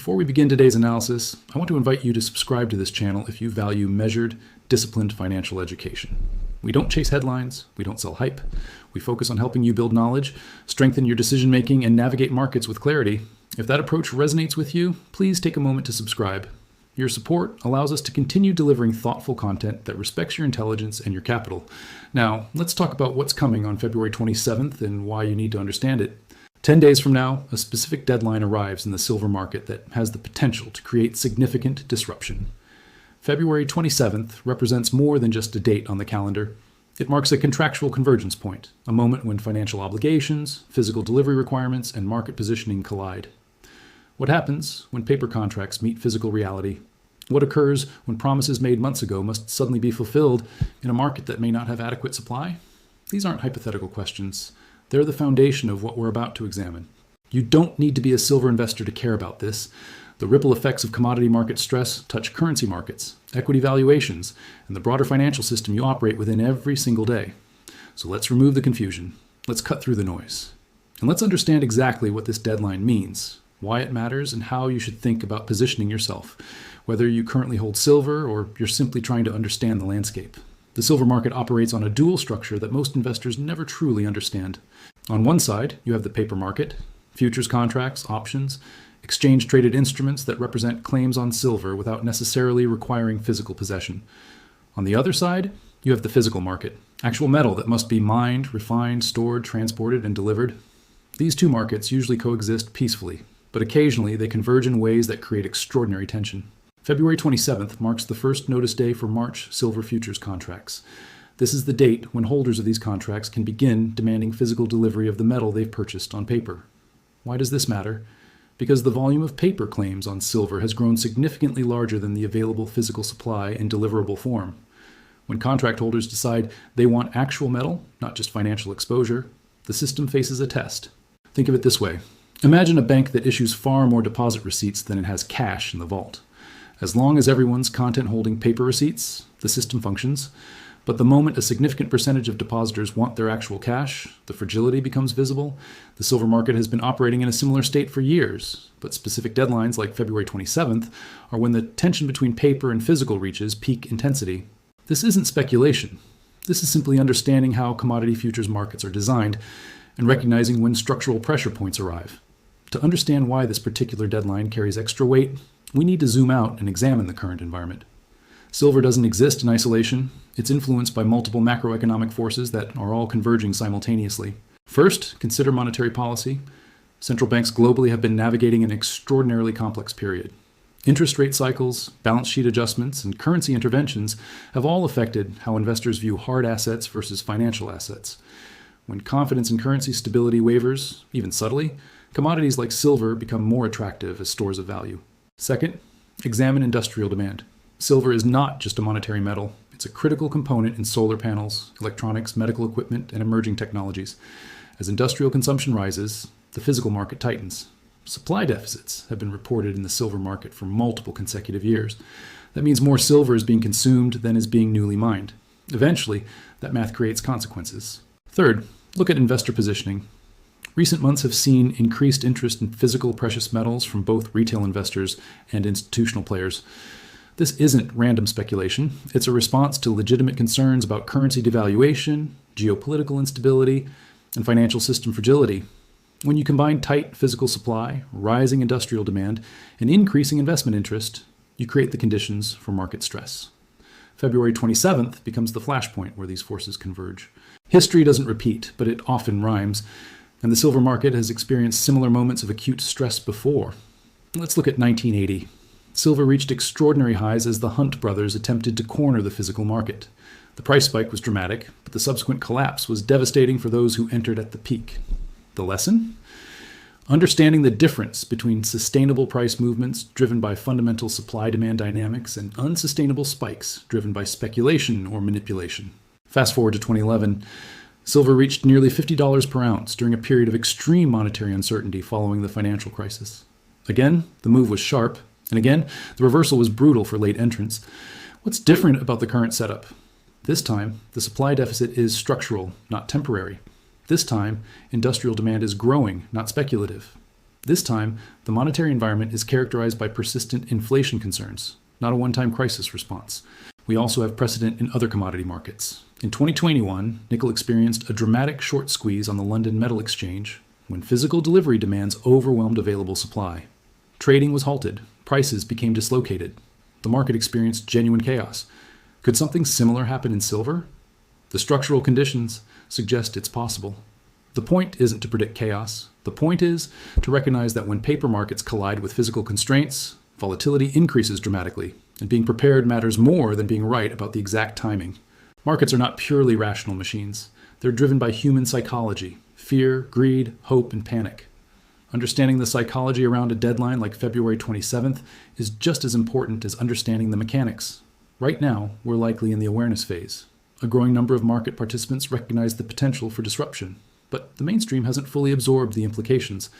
Before we begin today's analysis, I want to invite you to subscribe to this channel if you value measured, disciplined financial education. We don't chase headlines, we don't sell hype. We focus on helping you build knowledge, strengthen your decision-making, and navigate markets with clarity. If that approach resonates with you, please take a moment to subscribe. Your support allows us to continue delivering thoughtful content that respects your intelligence and your capital. Now, let's talk about what's coming on February 27th and why you need to understand it. 10 days from now, a specific deadline arrives in the silver market that has the potential to create significant disruption. February 27th represents more than just a date on the calendar. It marks a contractual convergence point, a moment when financial obligations, physical delivery requirements, and market positioning collide. What happens when paper contracts meet physical reality? What occurs when promises made months ago must suddenly be fulfilled in a market that may not have adequate supply? These aren't hypothetical questions. They're the foundation of what we're about to examine. You don't need to be a silver investor to care about this. The ripple effects of commodity market stress touch currency markets, equity valuations, and the broader financial system you operate within every single day. So let's remove the confusion. Let's cut through the noise. And let's understand exactly what this deadline means, why it matters, and how you should think about positioning yourself, whether you currently hold silver or you're simply trying to understand the landscape. The silver market operates on a dual structure that most investors never truly understand. On one side, you have the paper market, futures contracts, options, exchange-traded instruments that represent claims on silver without necessarily requiring physical possession. On the other side, you have the physical market, actual metal that must be mined, refined, stored, transported, and delivered. These two markets usually coexist peacefully, but occasionally they converge in ways that create extraordinary tension. February 27th marks the first notice day for March silver futures contracts. This is the date when holders of these contracts can begin demanding physical delivery of the metal they've purchased on paper. Why does this matter? Because the volume of paper claims on silver has grown significantly larger than the available physical supply in deliverable form. When contract holders decide they want actual metal, not just financial exposure, the system faces a test. Think of it this way. Imagine a bank that issues far more deposit receipts than it has cash in the vault. As long as everyone's content holding paper receipts, the system functions. But the moment a significant percentage of depositors want their actual cash, the fragility becomes visible. The silver market has been operating in a similar state for years, but specific deadlines like February 27th are when the tension between paper and physical reaches peak intensity. This isn't speculation. This is simply understanding how commodity futures markets are designed and recognizing when structural pressure points arrive. To understand why this particular deadline carries extra weight, we need to zoom out and examine the current environment. Silver doesn't exist in isolation. It's influenced by multiple macroeconomic forces that are all converging simultaneously. First, consider monetary policy. Central banks globally have been navigating an extraordinarily complex period. Interest rate cycles, balance sheet adjustments, and currency interventions have all affected how investors view hard assets versus financial assets. When confidence in currency stability wavers, even subtly, commodities like silver become more attractive as stores of value. Second, examine industrial demand. Silver is not just a monetary metal. It's a critical component in solar panels, electronics, medical equipment, and emerging technologies. As industrial consumption rises, the physical market tightens. Supply deficits have been reported in the silver market for multiple consecutive years. That means more silver is being consumed than is being newly mined. Eventually, that math creates consequences. Third, look at investor positioning. Recent months have seen increased interest in physical precious metals from both retail investors and institutional players. This isn't random speculation. It's a response to legitimate concerns about currency devaluation, geopolitical instability, and financial system fragility. When you combine tight physical supply, rising industrial demand, and increasing investment interest, you create the conditions for market stress. February 27th becomes the flashpoint where these forces converge. History doesn't repeat, but it often rhymes, and the silver market has experienced similar moments of acute stress before. Let's look at 1980. Silver reached extraordinary highs as the Hunt brothers attempted to corner the physical market. The price spike was dramatic, but the subsequent collapse was devastating for those who entered at the peak. The lesson? Understanding the difference between sustainable price movements driven by fundamental supply-demand dynamics and unsustainable spikes driven by speculation or manipulation. Fast forward to 2011. Silver reached nearly $50 per ounce during a period of extreme monetary uncertainty following the financial crisis. Again, the move was sharp, and again, the reversal was brutal for late entrants. What's different about the current setup? This time, the supply deficit is structural, not temporary. This time, industrial demand is growing, not speculative. This time, the monetary environment is characterized by persistent inflation concerns, not a one-time crisis response. We also have precedent in other commodity markets. In 2021, nickel experienced a dramatic short squeeze on the London Metal Exchange when physical delivery demands overwhelmed available supply. Trading was halted, prices became dislocated. The market experienced genuine chaos. Could something similar happen in silver? The structural conditions suggest it's possible. The point isn't to predict chaos. The point is to recognize that when paper markets collide with physical constraints, volatility increases dramatically, and being prepared matters more than being right about the exact timing. Markets are not purely rational machines. They're driven by human psychology, fear, greed, hope, and panic. Understanding the psychology around a deadline like February 27th is just as important as understanding the mechanics. Right now, we're likely in the awareness phase. A growing number of market participants recognize the potential for disruption, but the mainstream hasn't fully absorbed the implications.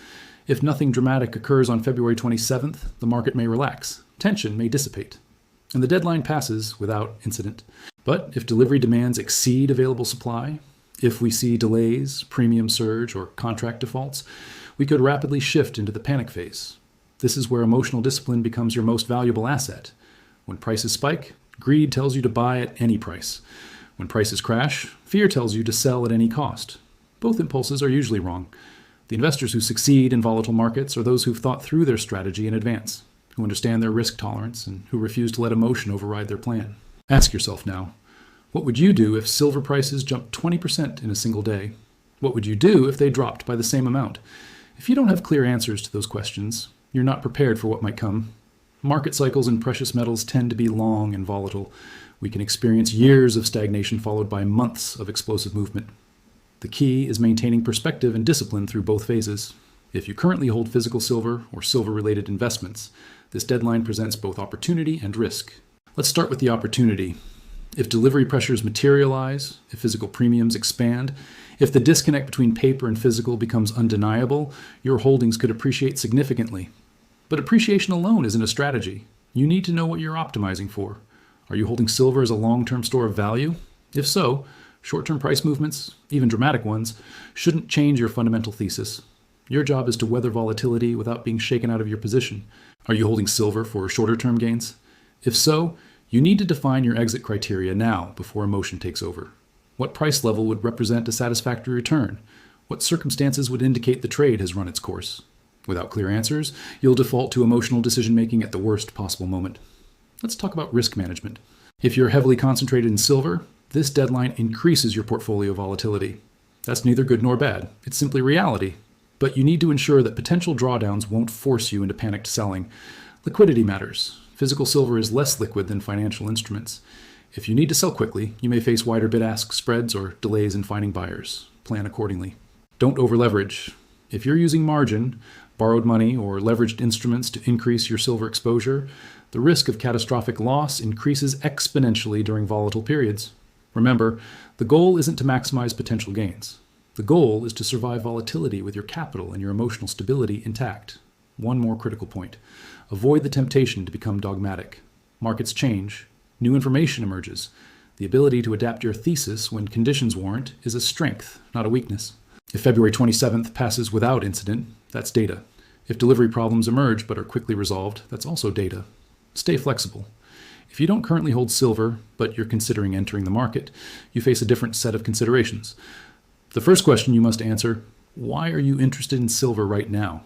If nothing dramatic occurs on February 27th, the market may relax, tension may dissipate, and the deadline passes without incident. But if delivery demands exceed available supply, if we see delays, premium surge, or contract defaults, we could rapidly shift into the panic phase. This is where emotional discipline becomes your most valuable asset. When prices spike, greed tells you to buy at any price. When prices crash, fear tells you to sell at any cost. Both impulses are usually wrong. The investors who succeed in volatile markets are those who've thought through their strategy in advance, who understand their risk tolerance, and who refuse to let emotion override their plan. Ask yourself now, what would you do if silver prices jumped 20% in a single day? What would you do if they dropped by the same amount? If you don't have clear answers to those questions, you're not prepared for what might come. Market cycles in precious metals tend to be long and volatile. We can experience years of stagnation followed by months of explosive movement. The key is maintaining perspective and discipline through both phases. If you currently hold physical silver or silver-related investments, this deadline presents both opportunity and risk. Let's start with the opportunity. If delivery pressures materialize, if physical premiums expand, if the disconnect between paper and physical becomes undeniable, your holdings could appreciate significantly. But appreciation alone isn't a strategy. You need to know what you're optimizing for. Are you holding silver as a long-term store of value? If so, short-term price movements, even dramatic ones, shouldn't change your fundamental thesis. Your job is to weather volatility without being shaken out of your position. Are you holding silver for shorter-term gains? If so, you need to define your exit criteria now before emotion takes over. What price level would represent a satisfactory return? What circumstances would indicate the trade has run its course? Without clear answers, you'll default to emotional decision-making at the worst possible moment. Let's talk about risk management. If you're heavily concentrated in silver, this deadline increases your portfolio volatility. That's neither good nor bad. It's simply reality. But you need to ensure that potential drawdowns won't force you into panicked selling. Liquidity matters. Physical silver is less liquid than financial instruments. If you need to sell quickly, you may face wider bid-ask spreads or delays in finding buyers. Plan accordingly. Don't over-leverage. If you're using margin, borrowed money, or leveraged instruments to increase your silver exposure, the risk of catastrophic loss increases exponentially during volatile periods. Remember, the goal isn't to maximize potential gains. The goal is to survive volatility with your capital and your emotional stability intact. One more critical point. Avoid the temptation to become dogmatic. Markets change. New information emerges. The ability to adapt your thesis when conditions warrant is a strength, not a weakness. If February 27th passes without incident, that's data. If delivery problems emerge but are quickly resolved, that's also data. Stay flexible. If you don't currently hold silver, but you're considering entering the market, you face a different set of considerations. The first question you must answer, why are you interested in silver right now?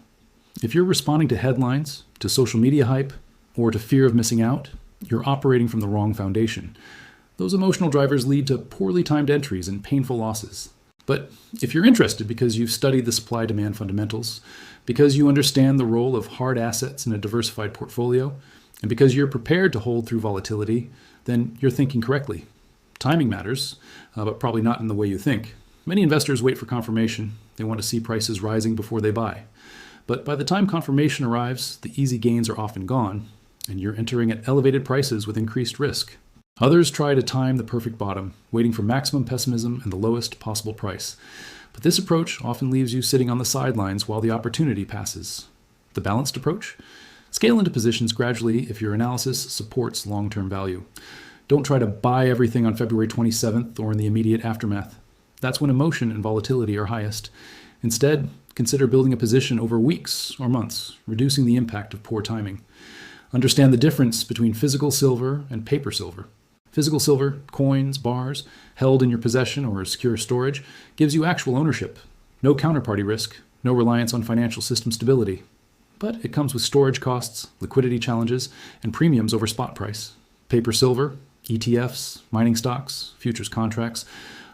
If you're responding to headlines, to social media hype, or to fear of missing out, you're operating from the wrong foundation. Those emotional drivers lead to poorly timed entries and painful losses. But if you're interested because you've studied the supply-demand fundamentals, because you understand the role of hard assets in a diversified portfolio, and because you're prepared to hold through volatility, then you're thinking correctly. Timing matters, but probably not in the way you think. Many investors wait for confirmation. They want to see prices rising before they buy. But by the time confirmation arrives, the easy gains are often gone, and you're entering at elevated prices with increased risk. Others try to time the perfect bottom, waiting for maximum pessimism and the lowest possible price. But this approach often leaves you sitting on the sidelines while the opportunity passes. The balanced approach? Scale into positions gradually if your analysis supports long-term value. Don't try to buy everything on February 27th or in the immediate aftermath. That's when emotion and volatility are highest. Instead, Consider building a position over weeks or months, reducing the impact of poor timing. Understand the difference between physical silver and paper silver. Physical silver, coins, bars, held in your possession or as secure storage, gives you actual ownership. No counterparty risk, no reliance on financial system stability. But it comes with storage costs, liquidity challenges, and premiums over spot price. Paper silver, ETFs, mining stocks, futures contracts,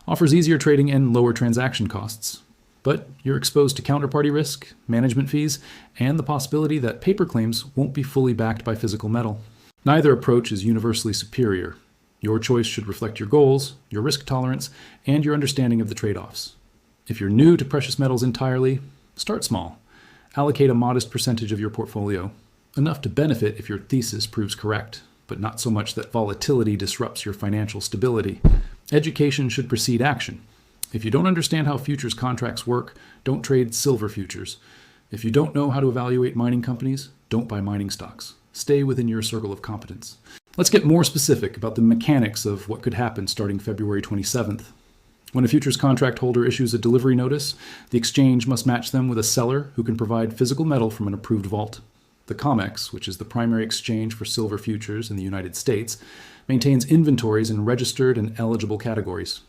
offers easier trading and lower transaction costs. But you're exposed to counterparty risk, management fees, and the possibility that paper claims won't be fully backed by physical metal. Neither approach is universally superior. Your choice should reflect your goals, your risk tolerance, and your understanding of the trade-offs. If you're new to precious metals entirely, start small. Allocate a modest percentage of your portfolio, enough to benefit if your thesis proves correct, but not so much that volatility disrupts your financial stability. Education should precede action. If you don't understand how futures contracts work, don't trade silver futures. If you don't know how to evaluate mining companies, don't buy mining stocks. Stay within your circle of competence. Let's get more specific about the mechanics of what could happen starting February 27th. When a futures contract holder issues a delivery notice, the exchange must match them with a seller who can provide physical metal from an approved vault. The COMEX, which is the primary exchange for silver futures in the United States, maintains inventories in registered and eligible categories.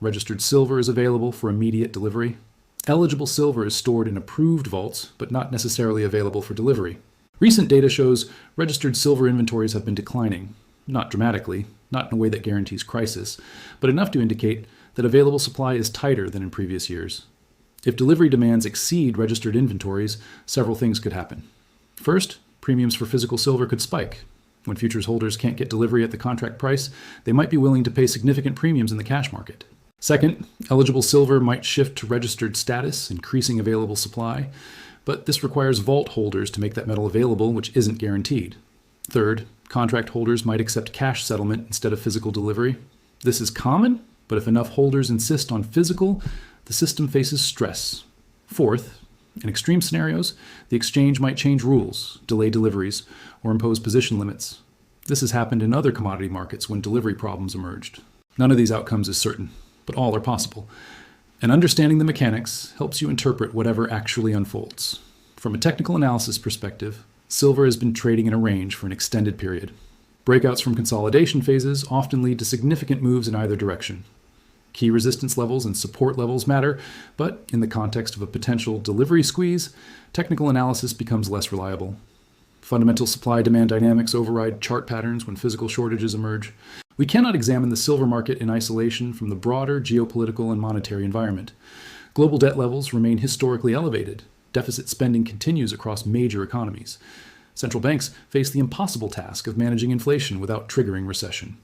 Registered silver is available for immediate delivery. Eligible silver is stored in approved vaults, but not necessarily available for delivery. Recent data shows registered silver inventories have been declining, not dramatically, not in a way that guarantees crisis, but enough to indicate that available supply is tighter than in previous years. If delivery demands exceed registered inventories, several things could happen. First, premiums for physical silver could spike. When futures holders can't get delivery at the contract price, they might be willing to pay significant premiums in the cash market. Second, eligible silver might shift to registered status, increasing available supply, but this requires vault holders to make that metal available, which isn't guaranteed. Third, contract holders might accept cash settlement instead of physical delivery. This is common, but if enough holders insist on physical, the system faces stress. Fourth, in extreme scenarios, the exchange might change rules, delay deliveries, or impose position limits. This has happened in other commodity markets when delivery problems emerged. None of these outcomes is certain, but all are possible. And understanding the mechanics helps you interpret whatever actually unfolds. From a technical analysis perspective, silver has been trading in a range for an extended period. Breakouts from consolidation phases often lead to significant moves in either direction. Key resistance levels and support levels matter, but in the context of a potential delivery squeeze, technical analysis becomes less reliable. Fundamental supply-demand dynamics override chart patterns when physical shortages emerge. We cannot examine the silver market in isolation from the broader geopolitical and monetary environment. Global debt levels remain historically elevated. Deficit spending continues across major economies. Central banks face the impossible task of managing inflation without triggering recession.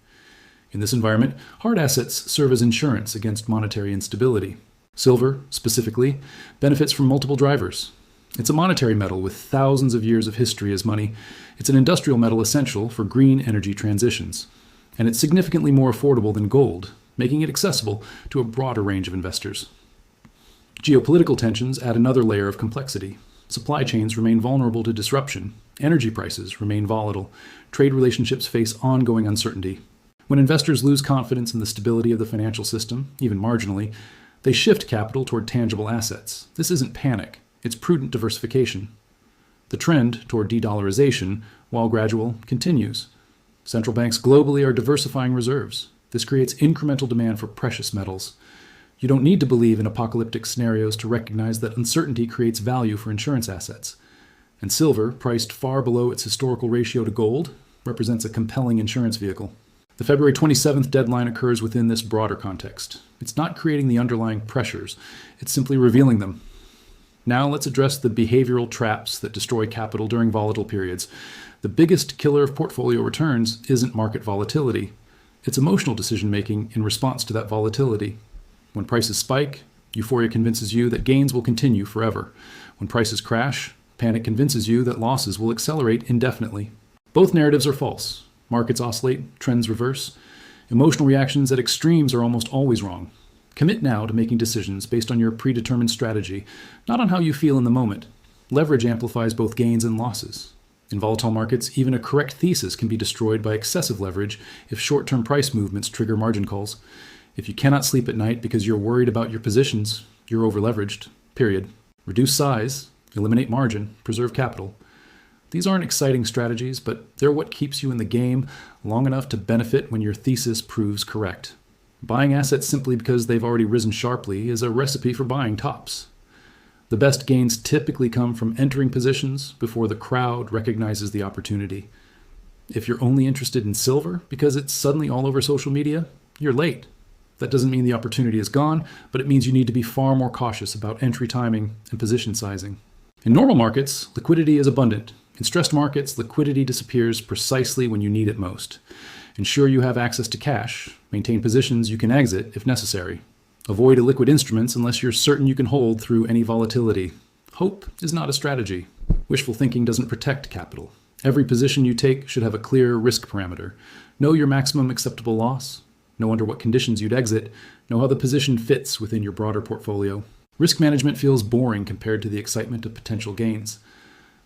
In this environment, hard assets serve as insurance against monetary instability. Silver, specifically, benefits from multiple drivers. It's a monetary metal with thousands of years of history as money. It's an industrial metal essential for green energy transitions. And it's significantly more affordable than gold, making it accessible to a broader range of investors. Geopolitical tensions add another layer of complexity. Supply chains remain vulnerable to disruption. Energy prices remain volatile. Trade relationships face ongoing uncertainty. When investors lose confidence in the stability of the financial system, even marginally, they shift capital toward tangible assets. This isn't panic, it's prudent diversification. The trend toward de-dollarization, while gradual, continues. Central banks globally are diversifying reserves. This creates incremental demand for precious metals. You don't need to believe in apocalyptic scenarios to recognize that uncertainty creates value for insurance assets. And silver, priced far below its historical ratio to gold, represents a compelling insurance vehicle. The February 27th deadline occurs within this broader context. It's not creating the underlying pressures, it's simply revealing them. Now let's address the behavioral traps that destroy capital during volatile periods. The biggest killer of portfolio returns isn't market volatility. It's emotional decision-making in response to that volatility. When prices spike, euphoria convinces you that gains will continue forever. When prices crash, panic convinces you that losses will accelerate indefinitely. Both narratives are false. Markets oscillate, trends reverse. Emotional reactions at extremes are almost always wrong. Commit now to making decisions based on your predetermined strategy, not on how you feel in the moment. Leverage amplifies both gains and losses. In volatile markets, even a correct thesis can be destroyed by excessive leverage if short-term price movements trigger margin calls. If you cannot sleep at night because you're worried about your positions, you're over-leveraged, period. Reduce size, eliminate margin, preserve capital. These aren't exciting strategies, but they're what keeps you in the game long enough to benefit when your thesis proves correct. Buying assets simply because they've already risen sharply is a recipe for buying tops. The best gains typically come from entering positions before the crowd recognizes the opportunity. If you're only interested in silver because it's suddenly all over social media, you're late. That doesn't mean the opportunity is gone, but it means you need to be far more cautious about entry timing and position sizing. In normal markets, liquidity is abundant. In stressed markets, liquidity disappears precisely when you need it most. Ensure you have access to cash. Maintain positions you can exit if necessary. Avoid illiquid instruments unless you're certain you can hold through any volatility. Hope is not a strategy. Wishful thinking doesn't protect capital. Every position you take should have a clear risk parameter. Know your maximum acceptable loss. Know under what conditions you'd exit. Know how the position fits within your broader portfolio. Risk management feels boring compared to the excitement of potential gains.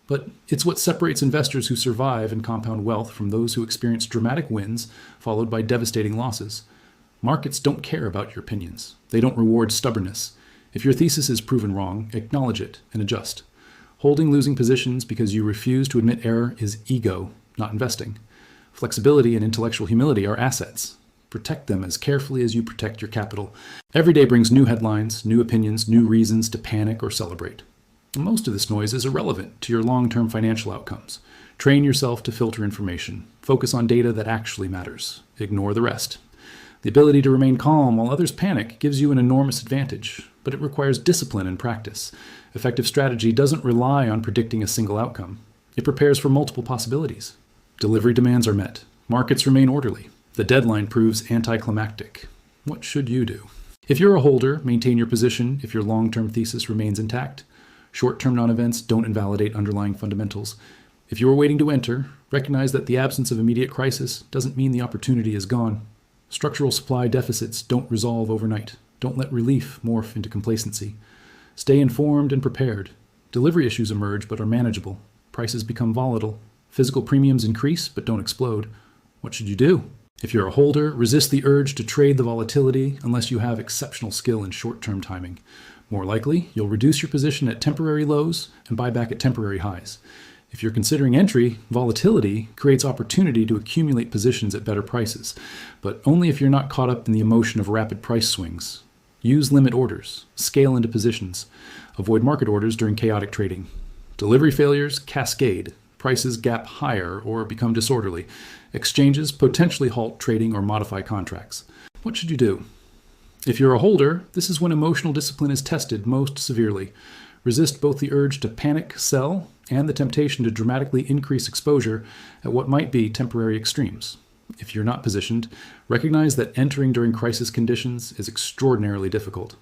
But it's what separates investors who survive and compound wealth from those who experience dramatic wins followed by devastating losses. Markets don't care about your opinions. They don't reward stubbornness. If your thesis is proven wrong, acknowledge it and adjust. Holding losing positions because you refuse to admit error is ego, not investing. Flexibility and intellectual humility are assets. Protect them as carefully as you protect your capital. Every day brings new headlines, new opinions, new reasons to panic or celebrate. Most of this noise is irrelevant to your long-term financial outcomes. Train yourself to filter information. Focus on data that actually matters. Ignore the rest. The ability to remain calm while others panic gives you an enormous advantage, but it requires discipline and practice. Effective strategy doesn't rely on predicting a single outcome. It prepares for multiple possibilities. Delivery demands are met. Markets remain orderly. The deadline proves anticlimactic. What should you do? If you're a holder, maintain your position if your long-term thesis remains intact. Short-term non-events don't invalidate underlying fundamentals. If you are waiting to enter, recognize that the absence of immediate crisis doesn't mean the opportunity is gone. Structural supply deficits don't resolve overnight. Don't let relief morph into complacency. Stay informed and prepared. Delivery issues emerge but are manageable. Prices become volatile. Physical premiums increase but don't explode. What should you do? If you're a holder, resist the urge to trade the volatility unless you have exceptional skill in short-term timing. More likely, you'll reduce your position at temporary lows and buy back at temporary highs. If you're considering entry, volatility creates opportunity to accumulate positions at better prices, but only if you're not caught up in the emotion of rapid price swings. Use limit orders. Scale into positions. Avoid market orders during chaotic trading. Delivery failures cascade. Prices gap higher or become disorderly. Exchanges potentially halt trading or modify contracts. What should you do? If you're a holder, this is when emotional discipline is tested most severely. Resist both the urge to panic sell and the temptation to dramatically increase exposure at what might be temporary extremes. If you're not positioned, recognize that entering during crisis conditions is extraordinarily difficult.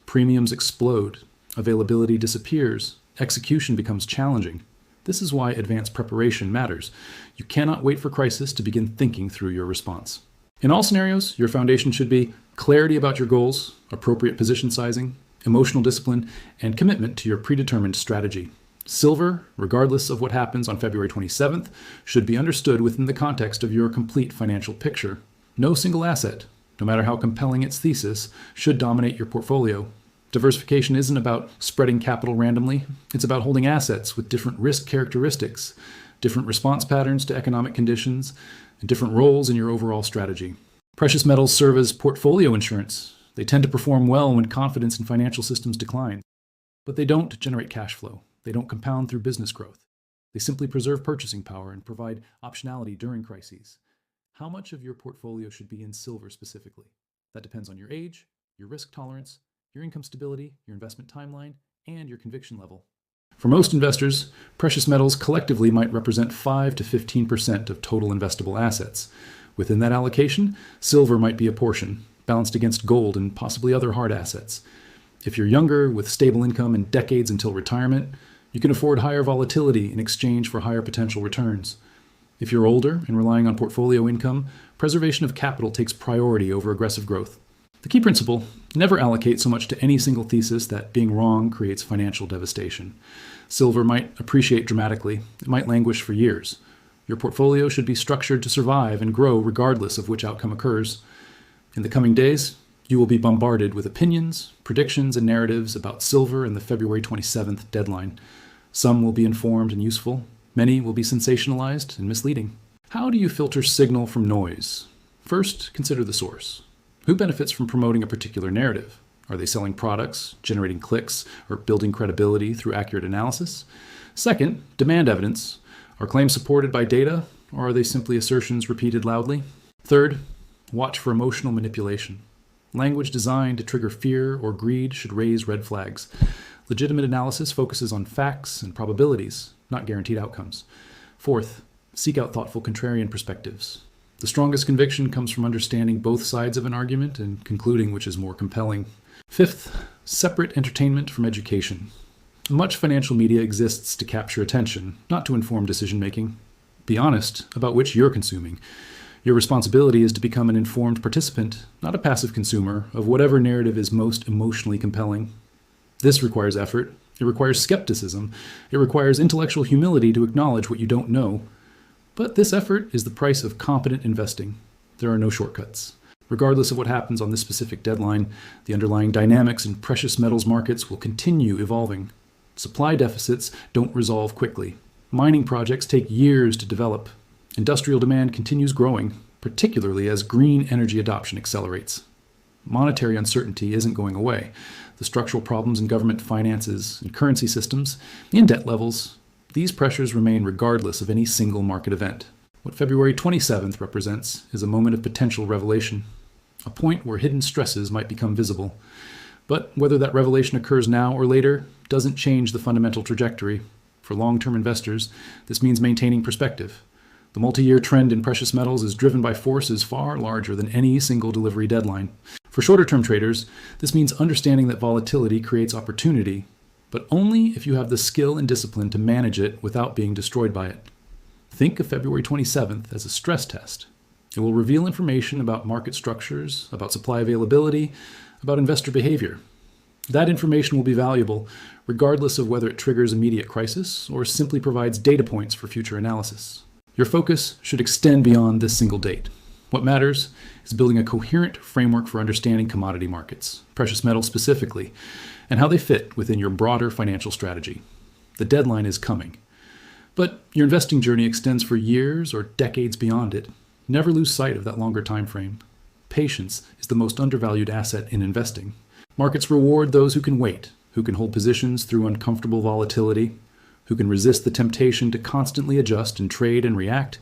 Premiums explode, availability disappears, execution becomes challenging. This is why advanced preparation matters. You cannot wait for crisis to begin thinking through your response. In all scenarios, your foundation should be clarity about your goals, appropriate position sizing, emotional discipline, and commitment to your predetermined strategy. Silver, regardless of what happens on February 27th, should be understood within the context of your complete financial picture. No single asset, no matter how compelling its thesis, should dominate your portfolio. Diversification isn't about spreading capital randomly. It's about holding assets with different risk characteristics, different response patterns to economic conditions, and different roles in your overall strategy. Precious metals serve as portfolio insurance. They tend to perform well when confidence in financial systems declines. But they don't generate cash flow. They don't compound through business growth. They simply preserve purchasing power and provide optionality during crises. How much of your portfolio should be in silver specifically? That depends on your age, your risk tolerance, your income stability, your investment timeline, and your conviction level. For most investors, precious metals collectively might represent 5 to 15% of total investable assets. Within that allocation, silver might be a portion, balanced against gold and possibly other hard assets. If you're younger, with stable income and decades until retirement, you can afford higher volatility in exchange for higher potential returns. If you're older and relying on portfolio income, preservation of capital takes priority over aggressive growth. The key principle: never allocate so much to any single thesis that being wrong creates financial devastation. Silver might appreciate dramatically. It might languish for years. Your portfolio should be structured to survive and grow regardless of which outcome occurs. In the coming days, You will be bombarded with opinions, predictions, and narratives about silver and the February 27th deadline. Some will be informed and useful. Many will be sensationalized and misleading. How do you filter signal from noise? First, consider the source. Who benefits from promoting a particular narrative? Are they selling products, generating clicks, or building credibility through accurate analysis? Second, demand evidence. Are claims supported by data, or are they simply assertions repeated loudly? Third, watch for emotional manipulation. Language designed to trigger fear or greed should raise red flags. Legitimate analysis focuses on facts and probabilities, not guaranteed outcomes. Fourth, seek out thoughtful contrarian perspectives. The strongest conviction comes from understanding both sides of an argument and concluding which is more compelling. Fifth, separate entertainment from education. Much financial media exists to capture attention, not to inform decision-making. Be honest about which you're consuming. Your responsibility is to become an informed participant, not a passive consumer, of whatever narrative is most emotionally compelling. This requires effort. It requires skepticism. It requires intellectual humility to acknowledge what you don't know. But this effort is the price of competent investing. There are no shortcuts. Regardless of what happens on this specific deadline, the underlying dynamics in precious metals markets will continue evolving. Supply deficits don't resolve quickly. Mining projects take years to develop. Industrial demand continues growing, particularly as green energy adoption accelerates. Monetary uncertainty isn't going away. The structural problems in government finances and currency systems, and debt levels, these pressures remain regardless of any single market event. What February 27th represents is a moment of potential revelation, a point where hidden stresses might become visible. But whether that revelation occurs now or later doesn't change the fundamental trajectory. For long-term investors, this means maintaining perspective. The multi-year trend in precious metals is driven by forces far larger than any single delivery deadline. For shorter-term traders, this means understanding that volatility creates opportunity, but only if you have the skill and discipline to manage it without being destroyed by it. Think of February 27th as a stress test. It will reveal information about market structures, about supply availability, about investor behavior. That information will be valuable, regardless of whether it triggers immediate crisis or simply provides data points for future analysis. Your focus should extend beyond this single date. What matters is building a coherent framework for understanding commodity markets, precious metals specifically, and how they fit within your broader financial strategy. The deadline is coming. But your investing journey extends for years or decades beyond it. Never lose sight of that longer time frame. Patience is the most undervalued asset in investing. Markets reward those who can wait, who can hold positions through uncomfortable volatility, who can resist the temptation to constantly adjust and trade and react.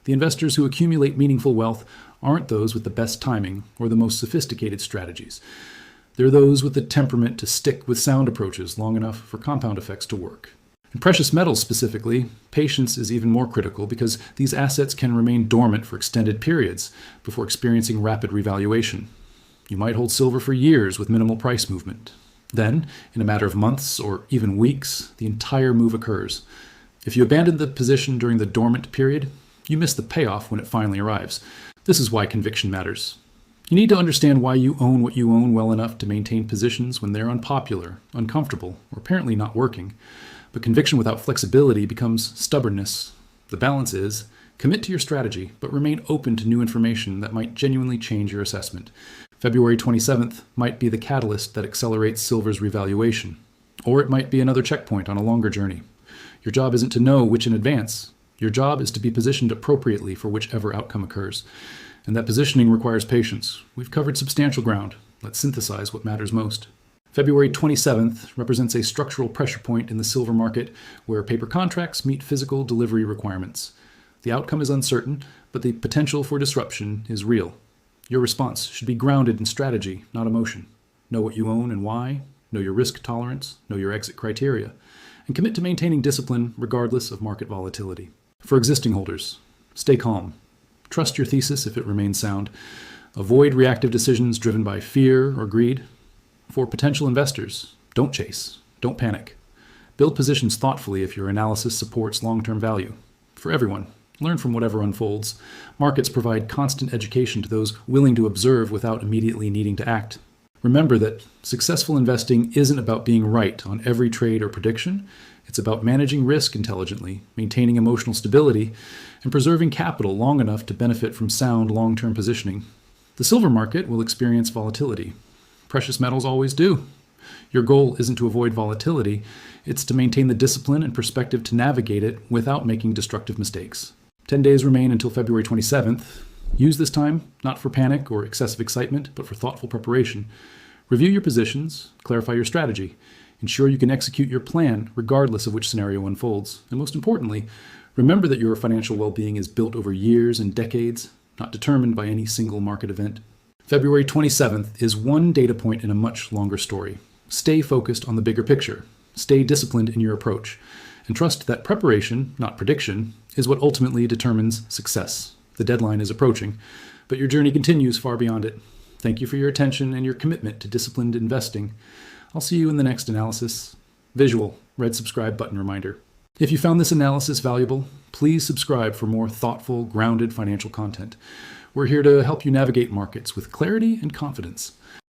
The investors who accumulate meaningful wealth aren't those with the best timing or the most sophisticated strategies. They're those with the temperament to stick with sound approaches long enough for compound effects to work. In precious metals specifically, patience is even more critical because these assets can remain dormant for extended periods before experiencing rapid revaluation. You might hold silver for years with minimal price movement. Then, in a matter of months or even weeks, the entire move occurs. If you abandon the position during the dormant period, you miss the payoff when it finally arrives. This is why conviction matters. You need to understand why you own what you own well enough to maintain positions when they're unpopular, uncomfortable, or apparently not working. But conviction without flexibility becomes stubbornness. The balance is, commit to your strategy, but remain open to new information that might genuinely change your assessment. February 27th might be the catalyst that accelerates silver's revaluation. Or it might be another checkpoint on a longer journey. Your job isn't to know which in advance. Your job is to be positioned appropriately for whichever outcome occurs. And that positioning requires patience. We've covered substantial ground. Let's synthesize what matters most. February 27th represents a structural pressure point in the silver market where paper contracts meet physical delivery requirements. The outcome is uncertain, but the potential for disruption is real. Your response should be grounded in strategy, not emotion. Know what you own and why, know your risk tolerance, know your exit criteria, and commit to maintaining discipline regardless of market volatility. For existing holders, stay calm. Trust your thesis if it remains sound. Avoid reactive decisions driven by fear or greed. For potential investors, don't chase, don't panic. Build positions thoughtfully if your analysis supports long-term value. For everyone, learn from whatever unfolds. Markets provide constant education to those willing to observe without immediately needing to act. Remember that successful investing isn't about being right on every trade or prediction. It's about managing risk intelligently, maintaining emotional stability, and preserving capital long enough to benefit from sound long-term positioning. The silver market will experience volatility. Precious metals always do. Your goal isn't to avoid volatility, it's to maintain the discipline and perspective to navigate it without making destructive mistakes. 10 days remain until February 27th. Use this time not for panic or excessive excitement, but for thoughtful preparation. Review your positions, clarify your strategy, ensure you can execute your plan regardless of which scenario unfolds. And most importantly, remember that your financial well-being is built over years and decades, not determined by any single market event. February 27th is one data point in a much longer story. Stay focused on the bigger picture. Stay disciplined in your approach. And trust that preparation, not prediction, is what ultimately determines success. The deadline is approaching, but your journey continues far beyond it. Thank you for your attention and your commitment to disciplined investing. I'll see you in the next analysis. Visual, red subscribe button reminder. If you found this analysis valuable, please subscribe for more thoughtful, grounded financial content. We're here to help you navigate markets with clarity and confidence.